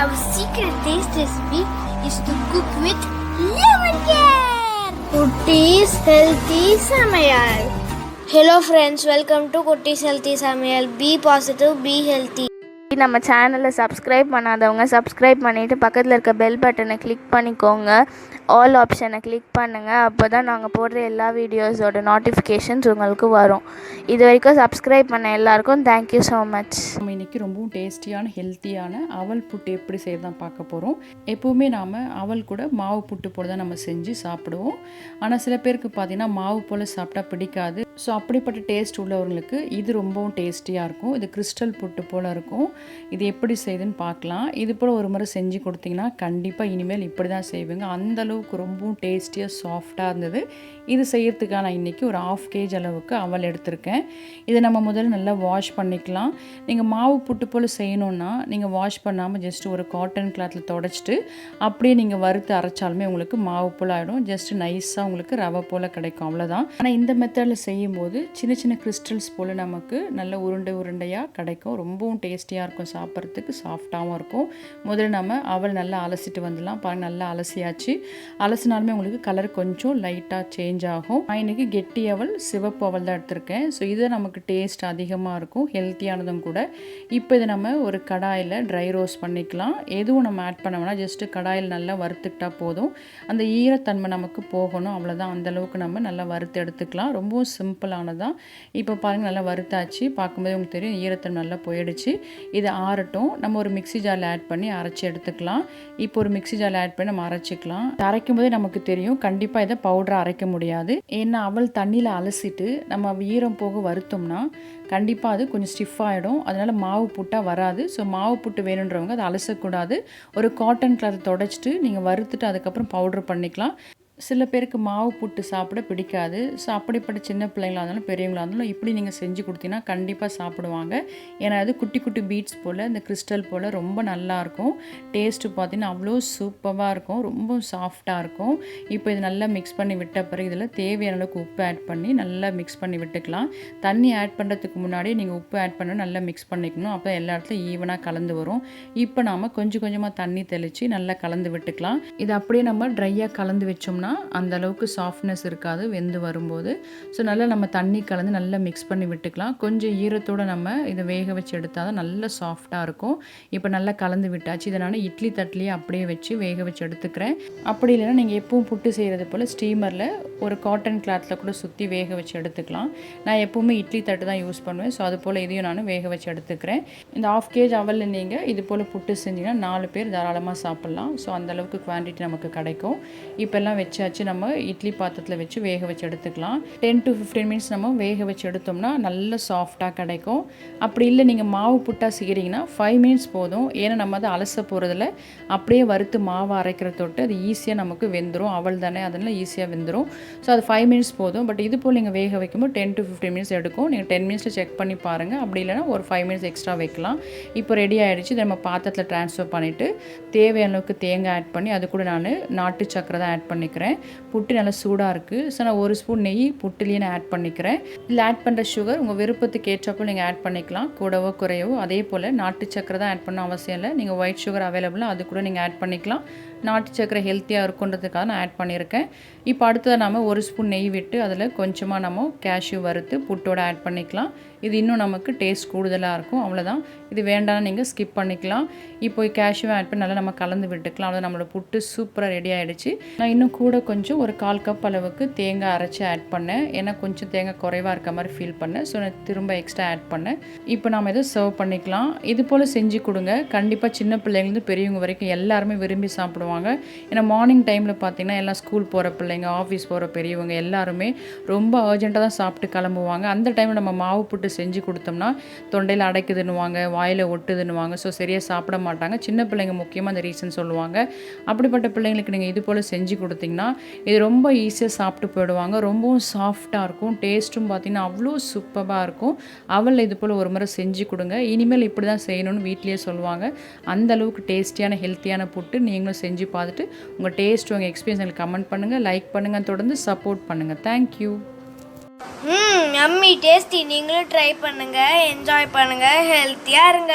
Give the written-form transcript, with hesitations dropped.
Our secret taste recipe is to cook with lemon care. Kutties Healthy Samayal. Hello friends, welcome to Kutties Healthy Samayal. Be positive, be healthy. நம்ம சேனலை subscribe பண்ணாதவங்க subscribe பண்ணிவிட்டு பக்கத்தில் இருக்க bell பட்டனை click பண்ணிக்கோங்க. All ஆப்ஷனை click பண்ணுங்கள். அப்போ தான் நாங்கள் போடுற எல்லா வீடியோஸோட நோட்டிஃபிகேஷன்ஸ் உங்களுக்கு வரும். இது வரைக்கும் சப்ஸ்கிரைப் பண்ண எல்லாருக்கும் தேங்க்யூ ஸோ மச். நம்ம இன்றைக்கி ரொம்பவும் டேஸ்டியான ஹெல்த்தியான அவல் புட்டு எப்படி செய்யறதான் பார்க்க போகிறோம். எப்போவுமே நாம் அவல் கூட மாவு புட்டு போல் தான் நம்ம செஞ்சு சாப்பிடுவோம். ஆனால் சில பேருக்கு பார்த்திங்கன்னா மாவு போல் சாப்பிட்டா பிடிக்காது. ஸோ அப்படிப்பட்ட டேஸ்ட் உள்ளவர்களுக்கு இது ரொம்பவும் டேஸ்டியாக இருக்கும். இது கிறிஸ்டல் புட்டு போல் இருக்கும். இது எப்படி செய்யுதுன்னு பார்க்கலாம். இது போல் ஒரு முறை செஞ்சு கொடுத்தீங்கன்னா கண்டிப்பாக இனிமேல் இப்படி தான் செய்வேங்க. அந்தளவுக்கு ரொம்பவும் டேஸ்டியாக சாஃப்டாக இருந்தது. இது செய்யறதுக்காக நான் இன்றைக்கி ஒரு 1/2 kg அளவுக்கு அவல் எடுத்திருக்கேன். இதை நம்ம முதல்ல நல்லா வாஷ் பண்ணிக்கலாம். நீங்கள் மாவு புட்டு போல் செய்யணுன்னா நீங்கள் வாஷ் பண்ணாமல் ஜஸ்ட் ஒரு காட்டன் கிளாத்தில் தொடச்சிட்டு அப்படியே நீங்கள் வறுத்து அரைச்சாலுமே உங்களுக்கு மாவு போல் ஆகிடும். ஜஸ்ட் நைஸாக உங்களுக்கு ரவை போல் கிடைக்கும், அவ்வளோதான். ஆனால் இந்த மெத்தடில் செய்யும்போது சின்ன சின்ன கிறிஸ்டல்ஸ் போல் நமக்கு நல்ல உருண்டையாக கிடைக்கும். ரொம்பவும் டேஸ்டியாக இருக்கும், சாப்பிட்றதுக்கு சாஃப்டாகவும் இருக்கும். முதல்ல நம்ம அவல் நல்லா அலசிட்டு வந்துடலாம். பாருங்கள், நல்லா அலசியாச்சு. அலசினாலுமே உங்களுக்கு கலர் கொஞ்சம் லைட்டாக சேஞ்ச் ஆகும். நான் இன்றைக்கி கெட்டி அவல், சிவப்பு அவல் தான் எடுத்திருக்கேன். ஸோ இது நமக்கு டேஸ்ட் அதிகமாக இருக்கும், ஹெல்த்தியானதும் கூட. இப்போ இதை நம்ம ஒரு கடாயில் ட்ரை ரோஸ்ட் பண்ணிக்கலாம். எதுவும் நம்ம ஆட் பண்ண வேணாம், ஜஸ்ட்டு கடாயில் நல்லா வறுத்துக்கிட்டால் போதும். அந்த ஈரத்தன்மை நமக்கு போகணும், அவ்வளோதான். அந்தளவுக்கு நம்ம நல்லா வறுத்து எடுத்துக்கலாம். ரொம்பவும் சிம்பிளானதான். இப்போ பாருங்கள், நல்லா வறுத்தாச்சு. பார்க்கும்போது உங்களுக்கு தெரியும் ஈரத்தன்மை நல்லா போயிடுச்சு. இதை ஆறட்டும். நம்ம ஒரு மிக்ஸி ஜாரில் ஆட் பண்ணி அரைச்சி எடுத்துக்கலாம். இப்போ ஒரு மிக்ஸி ஜாரில் ஆட் பண்ணி நம்ம அரைச்சிக்கலாம். அரைக்கும் போதே நமக்கு தெரியும் கண்டிப்பாக இதை பவுடரை அரைக்க முடியாது. ஏன்னா அவல் தண்ணியில் அலசிட்டு நம்ம ஈரம் போக வறுத்தோம்னா கண்டிப்பாக அது கொஞ்சம் ஸ்டிஃப் ஆகிடும். அதனால் மாவு புட்டாக வராது. ஸோ மாவு புட்டு வேணுன்றவங்க அதை அலசக்கூடாது. ஒரு காட்டன் கிளாத்தை தொடச்சிட்டு நீங்கள் வறுத்துட்டு அதுக்கப்புறம் பவுட்ரு பண்ணிக்கலாம். சில பேருக்கு மாவு புட்டு சாப்பிட பிடிக்காது. ஸோ அப்படிப்பட்ட சின்ன பிள்ளைங்களாக இருந்தாலும் பெரியவங்களாக இருந்தாலும் இப்படி நீங்கள் செஞ்சு கொடுத்தீங்கன்னா கண்டிப்பாக சாப்பிடுவாங்க. ஏன்னா அது குட்டி குட்டி பீட்ஸ் போல், இந்த கிறிஸ்டல் போல் ரொம்ப நல்லாயிருக்கும். டேஸ்ட்டு பார்த்தீங்கன்னா அவ்வளோ சூப்பராக இருக்கும், ரொம்ப சாஃப்டாக இருக்கும். இப்போ இது நல்லா மிக்ஸ் பண்ணி விட்ட பிறகு இதில் தேவையான அளவுக்கு உப்பு ஆட் பண்ணி நல்லா மிக்ஸ் பண்ணி விட்டுக்கலாம். தண்ணி ஆட் பண்ணுறதுக்கு முன்னாடி நீங்கள் உப்பு ஆட் பண்ணி நல்லா மிக்ஸ் பண்ணிக்கணும். அப்போ எல்லா இடத்துலையும் ஈவனாக கலந்து வரும். இப்போ நாம் கொஞ்சம் கொஞ்சமாக தண்ணி தெளித்து நல்லா கலந்து விட்டுக்கலாம். இது அப்படியே நம்ம ட்ரையாக கலந்து வச்சோம்னா அந்த அளவுக்கு சாஃப்ட்னஸ் இருக்காது வெந்து வரும்போது. ஸோ நல்லா நம்ம தண்ணி கலந்து நல்லா மிக்ஸ் பண்ணி விட்டுக்கலாம். கொஞ்சம் ஈரத்தோடு நம்ம இதை வேக வச்சு எடுத்தால் தான் நல்லா சாஃப்டாக இருக்கும். இப்போ நல்லா கலந்து விட்டாச்சு. இதை நான் இட்லி தட்டிலேயே அப்படியே வச்சு வேக வச்சு எடுத்துக்கிறேன். அப்படி இல்லைன்னா நீங்கள் எப்பவும் புட்டு செய்கிறது போல் ஸ்டீமரில் ஒரு காட்டன் கிளாத்தில் கூட சுற்றி வேக வச்சு எடுத்துக்கலாம். நான் எப்போவுமே இட்லி தட்டு தான் யூஸ் பண்ணுவேன். ஸோ அது போல் இதையும் நான் வேக வச்சு எடுத்துக்கிறேன். இந்த 1/2 kg அவலில் நீங்கள் இது போல் புட்டு செஞ்சிங்கன்னா 4 பேர் தாராளமாக சாப்பிட்லாம். ஸோ அந்தளவுக்கு குவான்டிட்டி நமக்கு கிடைக்கும். இப்போல்லாம் வச்சு நம்ம இட்லி பாத்திரத்தில் வச்சு வேக வச்சு எடுத்துக்கலாம். 10 to 15 மினிட்ஸ் நம்ம வேக வச்சு எடுத்தோம்னா நல்ல சாஃப்டாக கிடைக்கும். அப்படி இல்லை நீங்கள் மாவு புட்டாக செய்கிறீங்கன்னா 5 மினிட்ஸ் போதும். ஏன்னா நம்ம அதை அலச போகிறதில்ல, அப்படியே வறுத்து மாவு அரைக்கிற தொட்டு அது ஈஸியாக நமக்கு வெந்துடும். அவள் தானே, அதனால் ஈஸியாக வெந்துடும். ஸோ அது 5 மினிட்ஸ் போதும். பட் இது போல் நீங்கள் வேக வைக்கும்போது 10 to 15 மினிட்ஸ் எடுக்கும். நீங்கள் 10 மினிட்ஸில் செக் பண்ணி பாருங்கள். அப்படி இல்லைனா ஒரு 5 மினிட்ஸ் எக்ஸ்ட்ரா வைக்கலாம். இப்போ ரெடி ஆகிடுச்சு. இதை நம்ம பாத்திரத்தில் ட்ரான்ஸ்ஃபர் பண்ணிவிட்டு தேவையான அளவுக்கு தேங்காய் ஆட் பண்ணி அது கூட நான் நாட்டு சக்கரை தான் ஆட் பண்ணிக்கிறேன். புட்டு நல்லா சூடாக இருக்குது. ஸோ நான் 1 ஸ்பூன் நெய் புட்டுலேயே நான் ஆட் பண்ணிக்கிறேன். இதில் ஆட் பண்ணுற சுகர் உங்கள் விருப்பத்துக்கு ஏற்றப்போ நீங்கள் ஆட் பண்ணிக்கலாம், கூடவோ குறையவோ. அதே போல் நாட்டு சக்கரை தான் ஆட் பண்ண அவசியம் இல்லை. நீங்கள் ஒயிட் சுகர் அவைலபிளாக அது கூட நீங்கள் ஆட் பண்ணிக்கலாம். நாட்டு சக்கரை ஹெல்த்தியாக இருக்குன்றதுக்காக நான் ஆட் பண்ணியிருக்கேன். இப்போ அடுத்தது நம்ம 1 ஸ்பூன் நெய் விட்டு அதில் கொஞ்சமாக நம்ம கேஷ்யூ வறுத்து புட்டோட ஆட் பண்ணிக்கலாம். இது இன்னும் நமக்கு டேஸ்ட் கூடுதலாக இருக்கும், அவ்வளோதான். இது வேண்டாம்னு நீங்கள் ஸ்கிப் பண்ணிக்கலாம். இப்போ கேஷ்யூ ஆட் பண்ணி நல்லா நம்ம கலந்து விட்டுக்கலாம். அவ்வளோ நம்மளோட புட்டு சூப்பராக ரெடி ஆகிடுச்சு. நான் இன்னும் கூட கொஞ்சம் ஒரு 1/4 கப் அளவுக்கு தேங்காய் அரைச்சி ஆட் பண்ணேன். ஏன்னா கொஞ்சம் தேங்காய் குறைவாக இருக்க மாதிரி ஃபீல் பண்ணேன். ஸோ நான் திரும்ப எக்ஸ்ட்ரா ஆட் பண்ணேன். இப்போ நம்ம இதை சர்வ் பண்ணிக்கலாம். இது போல் செஞ்சு கொடுங்க. கண்டிப்பாக சின்ன பிள்ளைங்கலேருந்து பெரியவங்க வரைக்கும் எல்லாருமே விரும்பி சாப்பிடுவாங்க. ஏன்னா மார்னிங் டைமில் பார்த்தீங்கன்னா எல்லாம் ஸ்கூல் போகிற பிள்ளைங்க, ஆஃபீஸ் போகிற பெரியவங்க எல்லாருமே ரொம்ப அர்ஜென்ட்டாக தான் சாப்பிட்டு கிளம்புவாங்க. அந்த டைமில் நம்ம மாவு புட்டு செஞ்சு கொடுத்தோம்னா தொண்டையில் அடைக்குதுன்னுவாங்க, வாயில் ஒட்டுதுன்னுவாங்க. ஸோ சரியாக சாப்பிட மாட்டாங்க. சின்ன பிள்ளைங்க முக்கியமாக அந்த ரீசன் சொல்லுவாங்க. அப்படிப்பட்ட பிள்ளைங்களுக்கு நீங்கள் இது போல் செஞ்சு கொடுத்தீங்கன்னா இது ரொம்ப ஈஸியாக சாப்பிட்டு போயிடுவாங்க. ரொம்பவும் சாஃப்டாக இருக்கும். டேஸ்ட்டும் பார்த்திங்கன்னா அவ்வளோ சூப்பராக இருக்கும். அவள் இது போல் ஒரு முறை செஞ்சு கொடுங்க. இனிமேல் இப்படி தான் செய்யணும்னு வீட்லேயே சொல்லுவாங்க. அந்தளவுக்கு டேஸ்டியான ஹெல்த்தியான புட்டு நீங்களும் செஞ்சு பார்த்துட்டு உங்கள் டேஸ்ட், உங்கள் எக்ஸ்பீரியன்ஸ் எனக்கு கமெண்ட் பண்ணுங்கள், லைக் பண்ணுங்கள், தொடர்ந்து சப்போர்ட் பண்ணுங்கள். தேங்க்யூ. Yummy tasty. நீங்களும் ட்ரை பண்ணுங்கள், என்ஜாய் பண்ணுங்கள், ஹெல்த்தியாக இருங்க.